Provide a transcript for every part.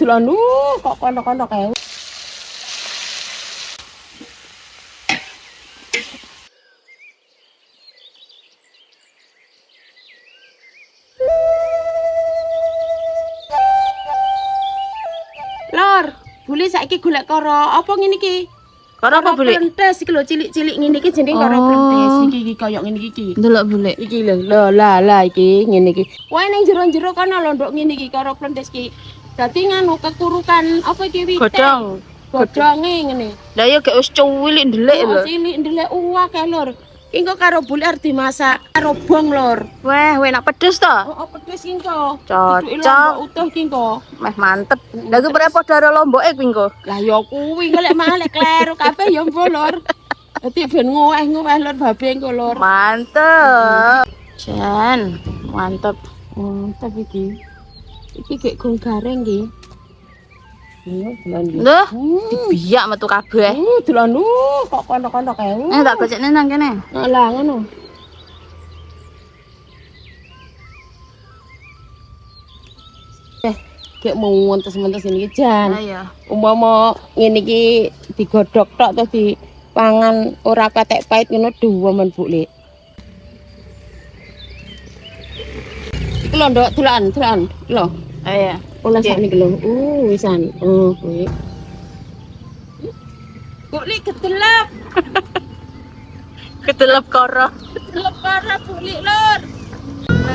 dolan kok kono-kono kae. Lor, bule saiki golek karo apa ngene iki? Karo apa bule? Plentes iki lho cilik-cilik ngene iki jenenge karo plentes. Iki koyo ngene iki. Delok bule. Iki lho, lah iki ngene iki. Wae ning jero-jero kono lho nduk ngene iki karo plentes iki. Dadi nganu kekurukan apa iki wite? Godhong. Godhonge ngene. Lah ya gak wis cuwilik ndelik lho. Cilik ndelik akeh lur. Engko karo bule arep dimasak karo bong lur. Wah, enak pedes to? Oh, pedes engko. Cocok. Utuh iki engko. Meh mantep. Lah ku berapa daro lomboke kuwi engko? Lah ya kuwi golek malek kleru kabeh ya mbok lur. Dadi ben ngoweh lur babe engko lur. Mantep. Jan, mantep. Mantep iki. Iki gek gong gareng iki. Iya, dolan iki. Lho, dibiyak metu kabeh. Dolan kok kono-kono kae. Tak gocekne nang kene. Lah ngono. Kayak mau mentes-mentes ini Jan. Iya. Umpama ngene iki digodhog tok terus dipangan ora katek pahit ngono duwemen Bu Lek. Iki lho ndok dolan lho. Iya. Olah sak niki lho. Wisan. Kuwi. Bu Lek kedelep. Kedelep karo. Kedelep karo Bu Lek lur.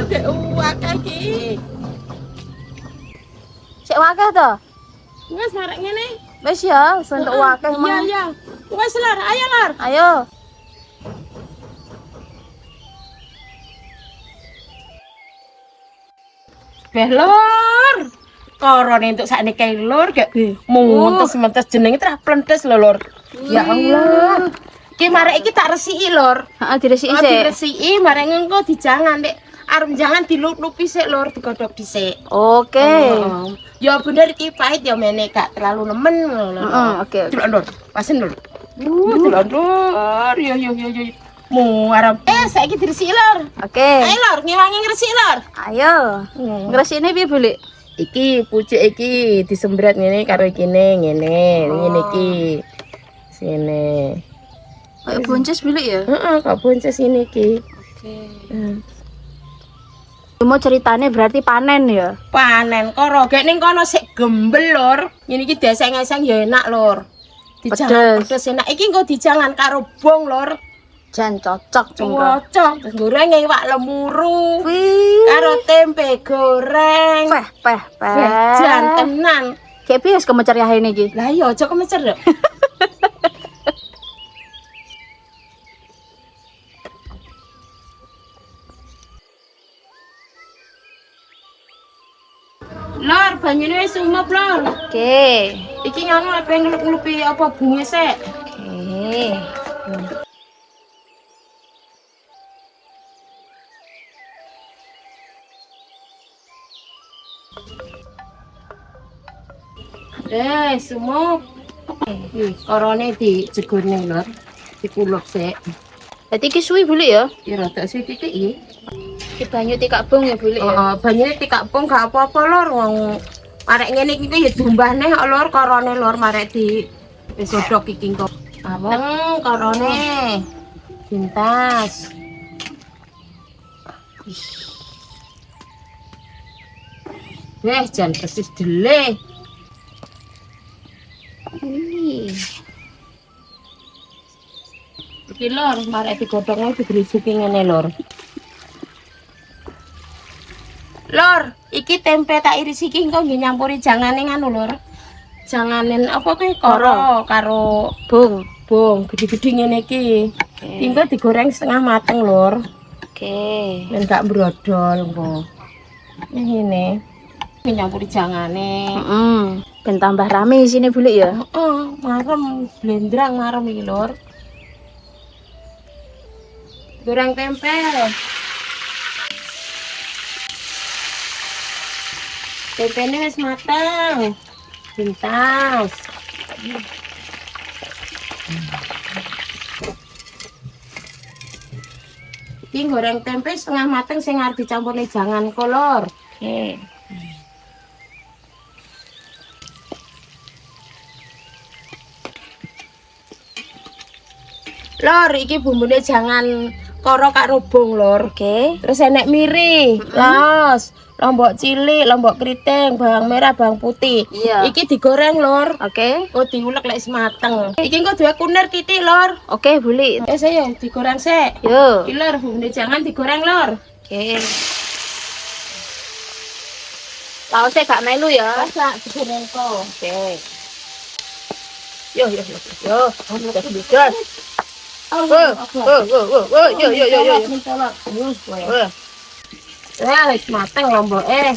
Dek akeh iki. Sik wakeh to? Wes marek ngene. Wis ya, wis entuk wakeh Iya, mah. iya. Wes lur, ayo lur. Ayo. Beh lur. Korone entuk sakniki lur gak mentes-mentes jenenge tra plentes lho lur. Ya Allah. Ki marek iki tak resiki lur. Heeh, diresiki sik. Diresiki marek engko dijangan nek arep jangan dilup-lupi sik lur, digodhog dhisik. Oke. Ya bener iki pahit ya mene gak terlalu nemen lho. Heeh, oke. Delok lur, pasen lur. Delok lur. Yo. Mu arep saiki diresiki lur. Oke. Ayo lur, ngewangi ngresiki lur. Ayo. Ngresikne piye, Bu Lek? Iki pucuk iki disembret ngene karo ikine ngene iki. Sini. Kayak bonces Bu Lek ya? Heeh, kok bonces ini iki. Oke. Mau ceritane berarti panen ya? Panen karo gek ning kono sik gembel lur. Ngene iki deseng-eseng ya enak lur. Dijangan pedes enak. Iki engko dijangan karo bong lur. Jan cocok engko. Cocok. Terus goreng iwak lemuru. Wih. Karo tempe goreng. Peh. Jan tenan. Kayak piye wis kemecer ya ini iki? Lah iya aja kemecer lho. Lor, banyune wis umep lor. Oke. Iki ngono pengen ngelup-ngelupi apa bunge sik. Oke. Sumuk. Korone dijegurne lor. Dikulup sik. Dadi iki suwi Bu Lek ya? Ya rada sithik iki. Iki banyu tikak bong ya Bu Lek ya? Heeh, banyune tikak pung gak apa-apa lor wong arek ngene iki ya diumbah neh lor korone lor marek di wis godhog iki kok. Aweng korone. Pintas. Weh, jan persis dele. Iki lor, marek digodhonge digrijuki ngene lor. Lor, iki tempe tak iris iki engko nggih nyampuri jangane nganu lor. Janganen apa kuwi karo bong gede-gede ngene iki. Engko digoreng setengah mateng lor. Oke. Men gak brodol engko. Ngene. Nyampuri jangane. Ben tambah rame isine Bu Lek ya? Heeh, marem blendrang marem iki lor. Goreng tempe. Tempene wis mateng. Pintas. Iki goreng tempe setengah mateng sing arep dicampurne jangan kolor. Oke. Lor, iki bumbune jangan karo karo bung, Lor. Oke. Terus enek miri, laos, lombok cilik, lombok keriting, bawang merah, bawang putih. Iya. Iki digoreng, Lor. Oke. Oh, diulek lek mateng. Iki engko duwe kunir titik, Lor. Oke, Buli. Saya digoreng sik. Yo. Iki Lor, bumbune jangan digoreng, Lor. Oke. Laosnya gak melu ya. Masak digoreng kok. Oke. Yo. Udah bisa. Wis mateng lomboke.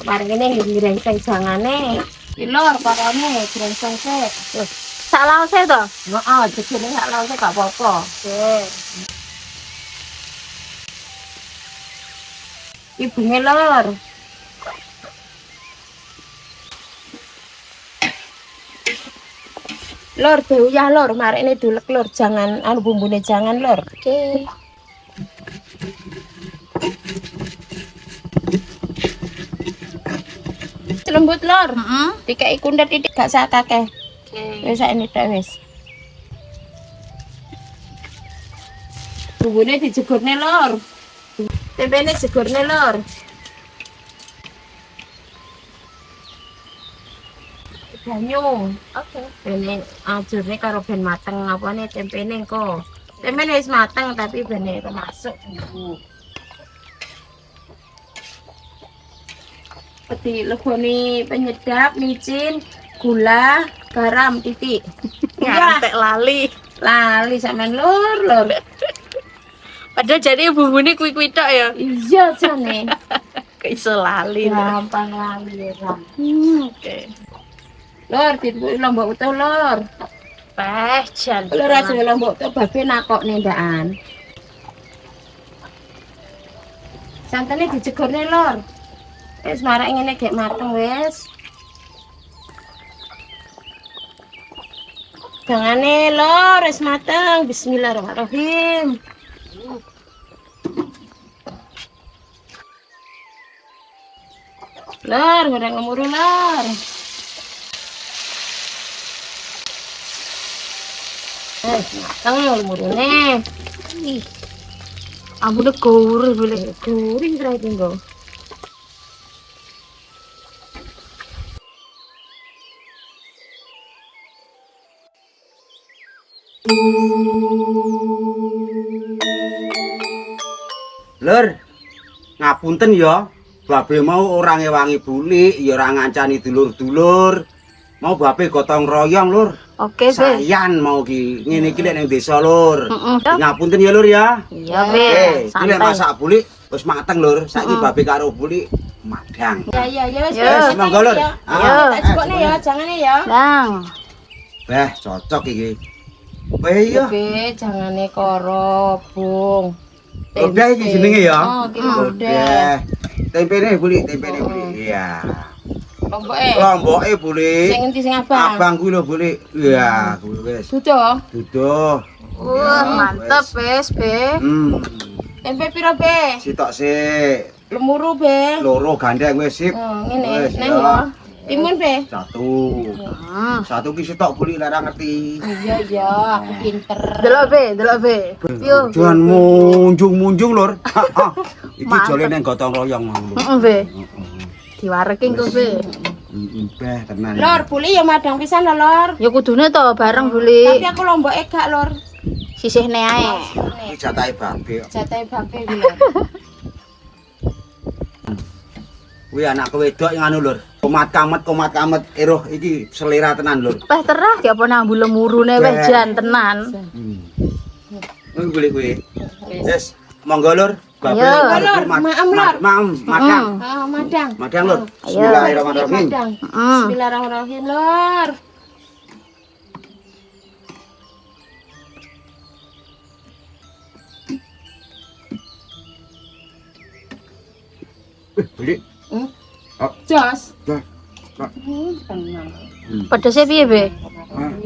Mari ngene ngirengseng jangane. Iki Lor, parane grengseng sik. Sak laosnya to? Heeh, jejene sak lawase gak apa-apa. Oke. Ibune Lor. Lor, diuyah Lor, marine dulek Lor, jangan anu bumbune jangan Lor. Oke. Lembut Lor. Heeh. Dikai kundet titik gak sak akeh. Oke. Wis sakene tok wis. Bumbune dijegurne Lor. Tempene jegurne Lor. Banyu. Oke. Bene ajurne karo ben mateng apane tempene engko. Tempene wis mateng tapi bene masuk bumbu. Peti leboni penyedap, micin, gula, garam titik. Ngantek lali. Lali sampean Lor. Padahal jadi bumbunya kuwi-kuwi tok ya. Iya jane. Kok iso lali. Gampang lali ya. Oke. Lor, ditutupi lombok utuh Lor. Jan. Lor aja lombok utuh babe nakok nendakan. Santene dijegurne Lor. Wis marek ngene gek mateng wis. Jangane Lor wis mateng. Bismillahirrahmanirrahim. Lor, goreng ngemuru Lor. Mateng ngemurune. Ih. Ambune gurih boleh. Gurih ra tinggal. Lur, ngapunten ya. Babe mau ora ngewangi Buli, ya ora ngancani dulur-dulur. Mau babe gotong royong, Lur. Oke, Be. Sayan mau ki ngene iki lek ning desa, Lur. Heeh. Ngapunten ya, Lur ya. Iya, Be. Iki lek Santai. masak Buli wis mateng, Lur. Saiki babe karo Buli madang. Ya wis. Ya, monggo, Lur. Ah, Tak cukupne ya, jangane ya. Nang. Beh, cocok iki. Weh iya. Be, jangane karo bung. Udah iki jenenge ya. Oh, iki udah. Udah. Tempene Buli, tempene Buli. Iya. Lomboke. Lomboke Buli. Sing endi sing abang? Abang kuwi lho, Buli. Iya, kuwi wis. Dudo. Duduh. Wah, mantep, wes, Be. Tempe piro, Be? Sitok sik. Lemuru, Be. Loro gandeng wis sip. Oh, ngene. Wis, Neng ya. ya. Timun, Be. Satu. Hmm. Satu ki sitok Buli lek ora ngerti. Iya, aku pinter. Delok, Be. Yo. Jangan munjung-munjung, Lur. Iki jole nang gotong royong mau. Heeh, Be. Diwareki kok, Be. Beh, tenan. Lor, Buli ya madang pisan lho, Lor. Ya kudune to bareng Tapi Buli. aku lomboke gak, Lor. Sisihne ae. Iki jatahe babe. Jatahe babe iki, Lor. Kuwi anak wedok yang anu, Lur. Komat kamet eroh iki selera tenan, Lur. Weh terah ya apa nambu lemurune weh jan tenan. Kuwi boleh kuwi. Yes, monggo, Lur. Babe. Ayo. Lur, maem, Lur. Madang. Ah, madang. Madang, Lur. Ayo. Bismillahirrahmanirrahim. Madang. Heeh. Bismillahirrahmanirrahim, Lor. Beli. Oh. Jos. Dah. Tenang. Pedese piye, Be?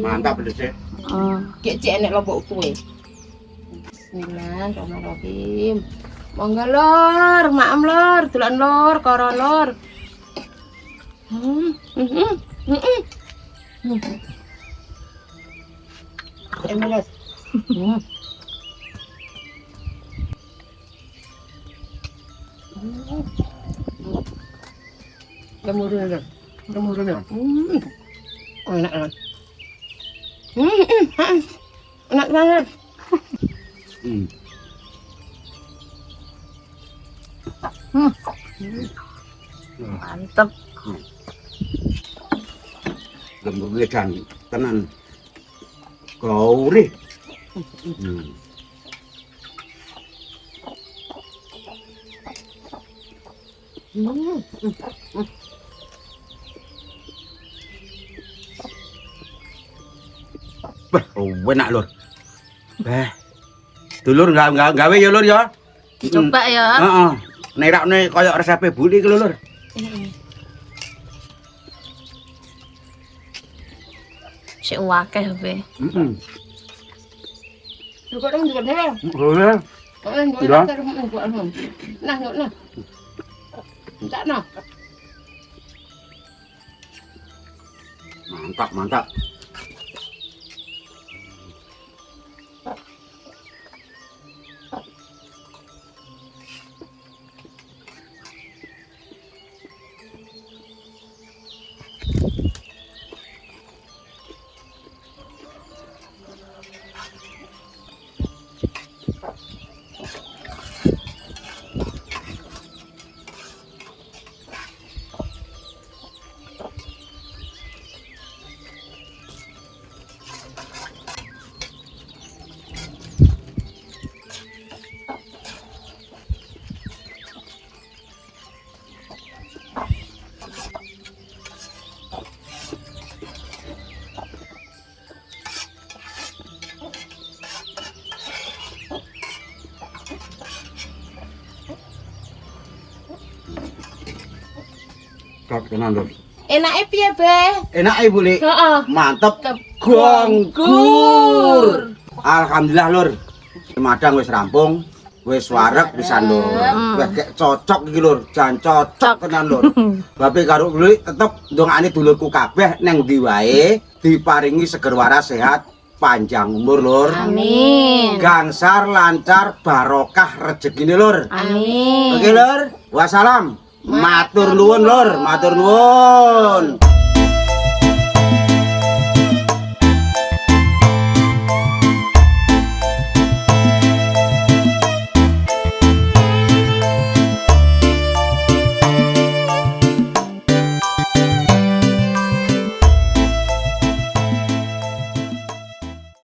Mantap bener sih. Heeh. Cek enek lombok kuwe. Bismillahirrahmanirrahim. Monggo Lor, maem Lor, dolan Lor, karo Lor. Emilet. Murung-murung. Enak kan? Enak banget. Mantep. Lembur dan tenan. Gaurih. Wah, enak lur. Dulur enggak gawe ya lur ya. Coba ya. Heeh. Nerakne koyo resepe buli iki lho lur. Sik wakeh be. Heeh. Juga dong juga deh. Boleh. Iya. Nah, nah. Enggak nah. Mantap, mantap. Kok tenan lur. Enake piye, Be? Enake buli. Heeh. Mantep. Gonggur. Alhamdulillah lur. Madang wis rampung. Wis wareg pisan lur. Wis gek cocok iki lur. Jan cocok tenan lur. Bape karo buli tetep ndongakne dulurku kabeh neng ndi wae diparingi seger waras sehat panjang umur lur. Amin. Gangsar lancar barokah rezekine lur. Amin. Oke lur. Wassalam. Matur nuwun lur, matur nuwun.